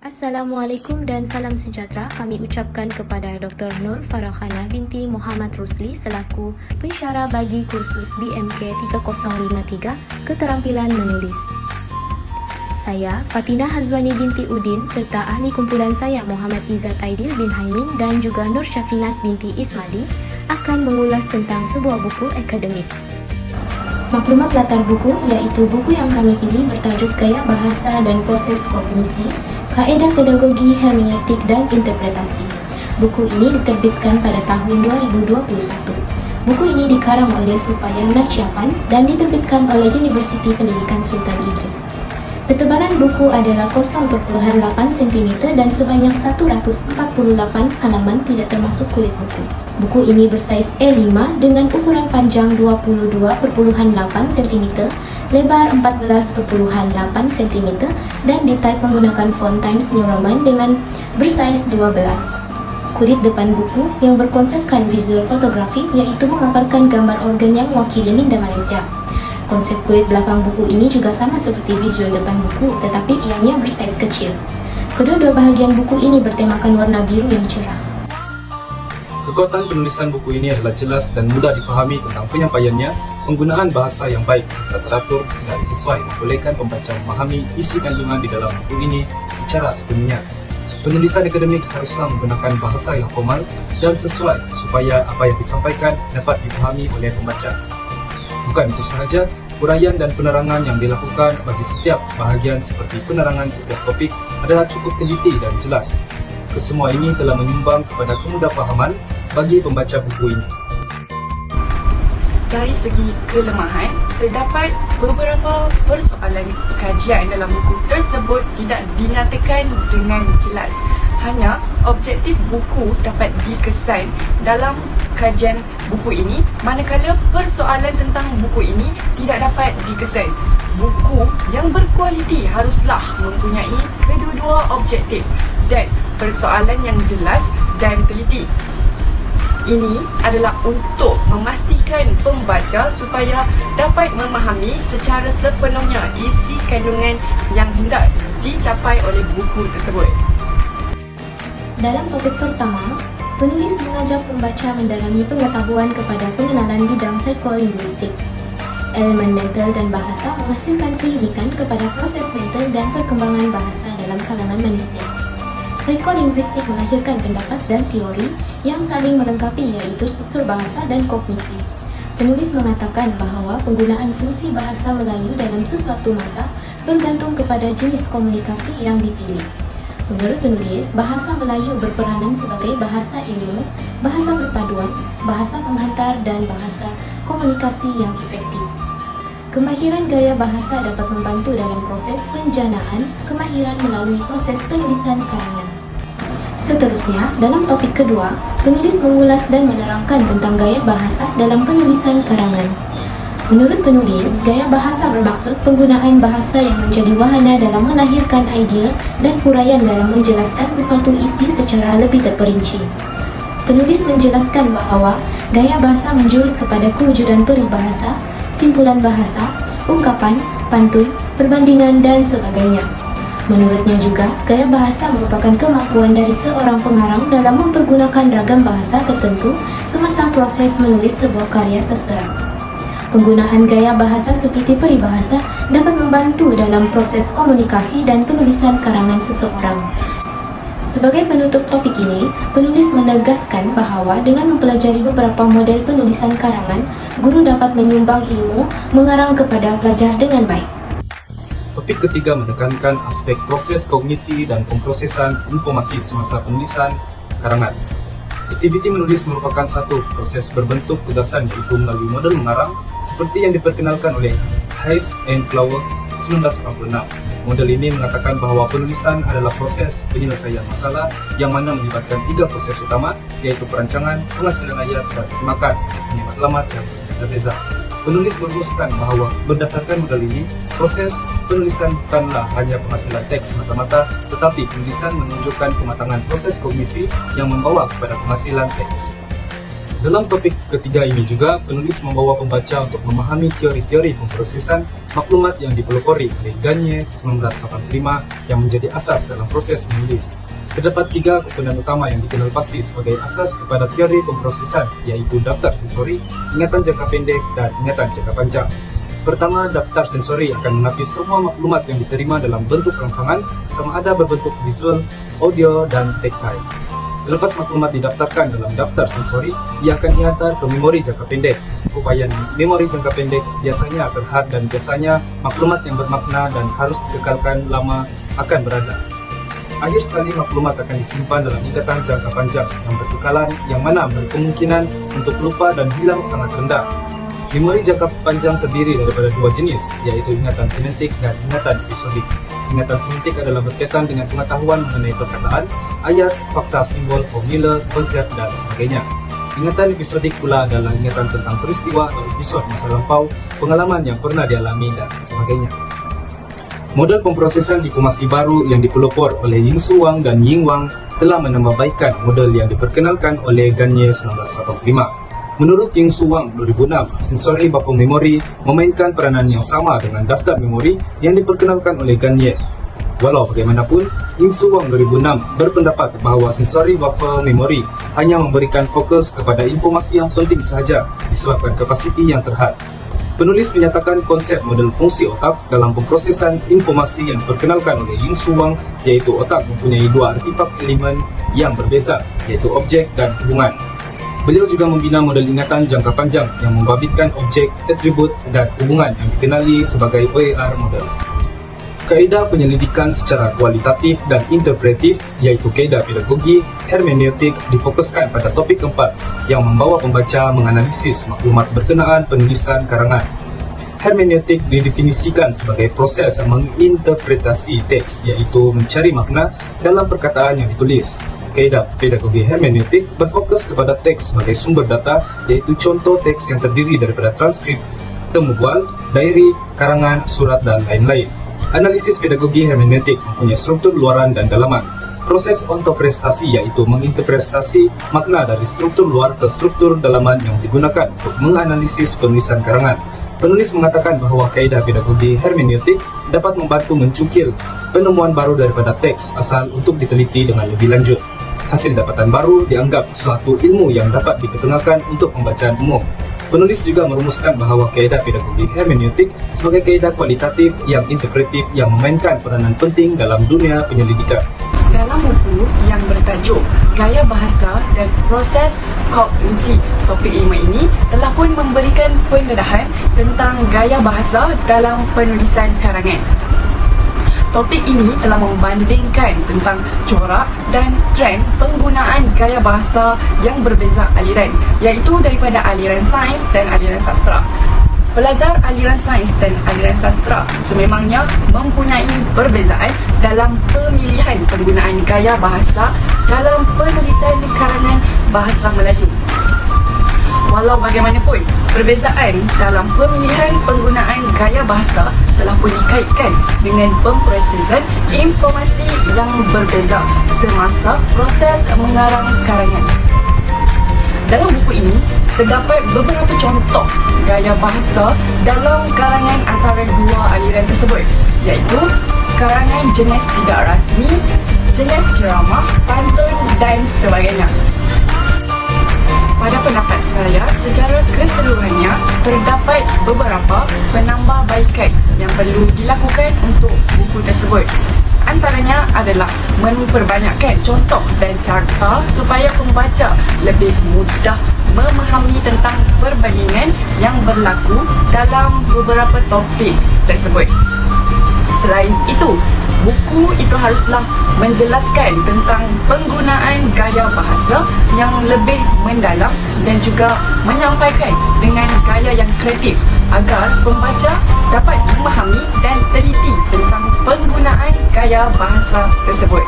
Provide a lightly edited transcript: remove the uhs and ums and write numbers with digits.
Assalamualaikum dan salam sejahtera kami ucapkan kepada Dr. Nur Farahana binti Muhammad Rusli selaku pensyarah bagi kursus BMK 3053 Keterampilan Menulis. Saya, Fatina Hazwani binti Udin serta ahli kumpulan saya Muhammad Izzat Aidil bin Haimin dan juga Nur Syafinas binti Ismadi akan mengulas tentang sebuah buku akademik. Maklumat latar buku iaitu buku yang kami pilih bertajuk Gaya Bahasa dan Proses Kognisi, Kaedah Pedagogi Hermeneutik dan Interpretasi. Buku ini diterbitkan pada tahun 2021. Buku ini dikarang oleh Supayang Natsyapan dan diterbitkan oleh Universiti Pendidikan Sultan Idris. Ketebalan buku adalah 0.8 cm dan sebanyak 148 halaman tidak termasuk kulit buku. Buku ini bersaiz A5 dengan ukuran panjang 22.8 cm, lebar 14.8 cm dan ditype menggunakan font Times New Roman dengan bersaiz 12. Kulit depan buku yang berkonsepkan visual fotografi iaitu memaparkan gambar organ yang mewakili minda manusia. Konsep kulit belakang buku ini juga sama seperti visual depan buku, tetapi ianya bersaiz kecil. Kedua-dua bahagian buku ini bertemakan warna biru yang cerah. Kekuatan penulisan buku ini adalah jelas dan mudah dipahami tentang penyampaiannya, penggunaan bahasa yang baik serta teratur dan sesuai membolehkan pembaca memahami isi kandungan di dalam buku ini secara sepenuhnya. Penulisan akademik haruslah menggunakan bahasa yang formal dan sesuai supaya apa yang disampaikan dapat dipahami oleh pembaca. Bukan itu sahaja, uraian dan penerangan yang dilakukan bagi setiap bahagian seperti penerangan setiap topik adalah cukup teliti dan jelas. Kesemua ini telah menyumbang kepada kemudahafahaman bagi pembaca buku ini. Dari segi kelemahan, terdapat beberapa persoalan kajian dalam buku tersebut tidak dinyatakan dengan jelas. Hanya objektif buku dapat dikesan dalam kajian buku ini, manakala persoalan tentang buku ini tidak dapat dikesan. Buku yang berkualiti haruslah mempunyai kedua-dua objektif dan persoalan yang jelas dan teliti. Ini adalah untuk memastikan pembaca supaya dapat memahami secara sepenuhnya isi kandungan yang hendak dicapai oleh buku tersebut. Dalam topik pertama, penulis mengajak pembaca mendalami pengetahuan kepada pengenalan bidang psikolinguistik. Elemen mental dan bahasa menghasilkan keunikan kepada proses mental dan perkembangan bahasa dalam kalangan manusia. Psikolinguistik melahirkan pendapat dan teori yang saling melengkapi iaitu struktur bahasa dan kognisi. Penulis mengatakan bahawa penggunaan fungsi bahasa Melayu dalam sesuatu masa bergantung kepada jenis komunikasi yang dipilih. Menurut penulis, bahasa Melayu berperanan sebagai bahasa ilmu, bahasa perpaduan, bahasa penghantar dan bahasa komunikasi yang efektif. Kemahiran gaya bahasa dapat membantu dalam proses penjanaan kemahiran melalui proses penulisan karangan. Seterusnya, dalam topik kedua, penulis mengulas dan menerangkan tentang gaya bahasa dalam penulisan karangan. Menurut penulis, gaya bahasa bermaksud penggunaan bahasa yang menjadi wahana dalam melahirkan idea dan huraian dalam menjelaskan sesuatu isi secara lebih terperinci. Penulis menjelaskan bahawa gaya bahasa menjurus kepada kewujudan peribahasa, simpulan bahasa, ungkapan, pantun, perbandingan dan sebagainya. Menurutnya juga, gaya bahasa merupakan kemampuan dari seorang pengarang dalam mempergunakan ragam bahasa tertentu semasa proses menulis sebuah karya sastera. Penggunaan gaya bahasa seperti peribahasa dapat membantu dalam proses komunikasi dan penulisan karangan seseorang. Sebagai penutup topik ini, penulis menegaskan bahawa dengan mempelajari beberapa model penulisan karangan, guru dapat menyumbang ilmu mengarang kepada pelajar dengan baik. Topik ketiga menekankan aspek proses kognisi dan pemprosesan informasi semasa penulisan karangan. Aktiviti menulis merupakan satu proses berbentuk tugasan iaitu melalui model mengarang seperti yang diperkenalkan oleh Hayes and Flower 1986. Model ini mengatakan bahawa penulisan adalah proses penyelesaian masalah yang mana melibatkan tiga proses utama iaitu perancangan, penghasilan ayat dan semakan, matlamat yang berbeza-beza. Penulis merumuskan bahawa berdasarkan model ini, proses penulisan bukanlah hanya penghasilan teks semata-mata, tetapi penulisan menunjukkan kematangan proses kognisi yang membawa kepada penghasilan teks. Dalam topik ketiga ini juga, penulis membawa pembaca untuk memahami teori-teori pemprosesan maklumat yang dipelopori oleh Gagne 1985 yang menjadi asas dalam proses menulis. Terdapat 3 komponen utama yang dikenal pasti sebagai asas kepada teori pemprosesan, yaitu daftar sensori, ingatan jangka pendek, dan ingatan jangka panjang. Pertama, daftar sensori akan menapis semua maklumat yang diterima dalam bentuk rangsangan sama ada berbentuk visual, audio, dan tactile. Selepas maklumat didaftarkan dalam daftar sensori, ia akan dihantar ke memori jangka pendek. Upaya memori jangka pendek biasanya terhad dan biasanya maklumat yang bermakna dan harus dikekalkan lama akan berada. Akhir sekali maklumat akan disimpan dalam ingatan jangka panjang yang berkekalan yang mana berkemungkinan untuk lupa dan hilang sangat rendah. Memori jangka panjang terdiri daripada 2 jenis, yaitu ingatan semantik dan ingatan episodik. Ingatan semantik adalah berkaitan dengan pengetahuan mengenai perkataan, ayat, fakta, simbol, formula, konsep, dan sebagainya. Ingatan episodik pula adalah ingatan tentang peristiwa atau episod masa lampau, pengalaman yang pernah dialami, dan sebagainya. Model pemprosesan informasi baru yang dipelopor oleh Ying-Su Wang dan Ying Wang telah menambahbaikan model yang diperkenalkan oleh Gagne 1985. Menurut Ying-Su Wang 2006, sensori buffer memori memainkan peranan yang sama dengan daftar memori yang diperkenalkan oleh Gagne. Walau bagaimanapun, Ying-Su Wang 2006 berpendapat bahawa sensori buffer memori hanya memberikan fokus kepada informasi yang penting sahaja disebabkan kapasiti yang terhad. Penulis menyatakan konsep model fungsi otak dalam pemprosesan informasi yang diperkenalkan oleh Ying-Su Wang, iaitu otak mempunyai 2 artifak elemen yang berbeza, iaitu objek dan hubungan. Beliau juga membina model ingatan jangka panjang yang membabitkan objek, atribut, dan hubungan yang dikenali sebagai OER model. Kaedah penyelidikan secara kualitatif dan interpretif, iaitu kaedah pedagogi hermeneutik, difokuskan pada topik keempat yang membawa pembaca menganalisis maklumat berkenaan penulisan karangan. Hermeneutik didefinisikan sebagai proses menginterpretasi teks, iaitu mencari makna dalam perkataan yang ditulis. Kaedah pedagogi hermeneutik berfokus kepada teks sebagai sumber data, iaitu contoh teks yang terdiri daripada transkrip, temu bual, diary, karangan, surat, dan lain-lain. Analisis pedagogi hermeneutik mempunyai struktur luaran dan dalaman. Proses ontoprestasi, iaitu menginterpretasi makna dari struktur luar ke struktur dalaman yang digunakan untuk menganalisis penulisan karangan. Penulis mengatakan bahawa kaedah pedagogi hermeneutik dapat membantu mencukil penemuan baru daripada teks asal untuk diteliti dengan lebih lanjut. Hasil dapatan baru dianggap suatu ilmu yang dapat diperkenalkan untuk pembacaan umum. Penulis juga merumuskan bahawa kaedah pedagogi hermeneutik sebagai kaedah kualitatif yang interpretif yang memainkan peranan penting dalam dunia penyelidikan. Dalam buku yang bertajuk Gaya Bahasa dan Proses Kognisi, topik 5 ini telah pun memberikan pendedahan tentang gaya bahasa dalam penulisan karangan. Topik ini telah membandingkan tentang corak dan trend penggunaan gaya bahasa yang berbeza aliran, iaitu daripada aliran sains dan aliran sastra. Pelajar aliran sains dan aliran sastra sememangnya mempunyai perbezaan dalam pemilihan penggunaan gaya bahasa dalam penulisan karangan bahasa Melayu. Walau bagaimanapun, perbezaan dalam pemilihan penggunaan gaya bahasa telah pun dikaitkan dengan pemprosesan informasi yang berbeza semasa proses mengarang karangan. Dalam buku ini, terdapat beberapa contoh gaya bahasa dalam karangan antara 2 aliran tersebut, iaitu karangan jenis tidak rasmi, jenis ceramah, pantun, dan sebagainya. Pada pendapat saya, secara keseluruhannya, terdapat beberapa penambahbaikan yang perlu dilakukan untuk buku tersebut. Antaranya adalah memperbanyakkan contoh dan carta supaya pembaca lebih mudah memahami tentang perbandingan yang berlaku dalam beberapa topik tersebut. Selain itu, buku itu haruslah menjelaskan tentang penggunaan gaya bahasa yang lebih mendalam dan juga menyampaikan dengan gaya yang kreatif agar pembaca dapat memahami dan teliti tentang penggunaan gaya bahasa tersebut.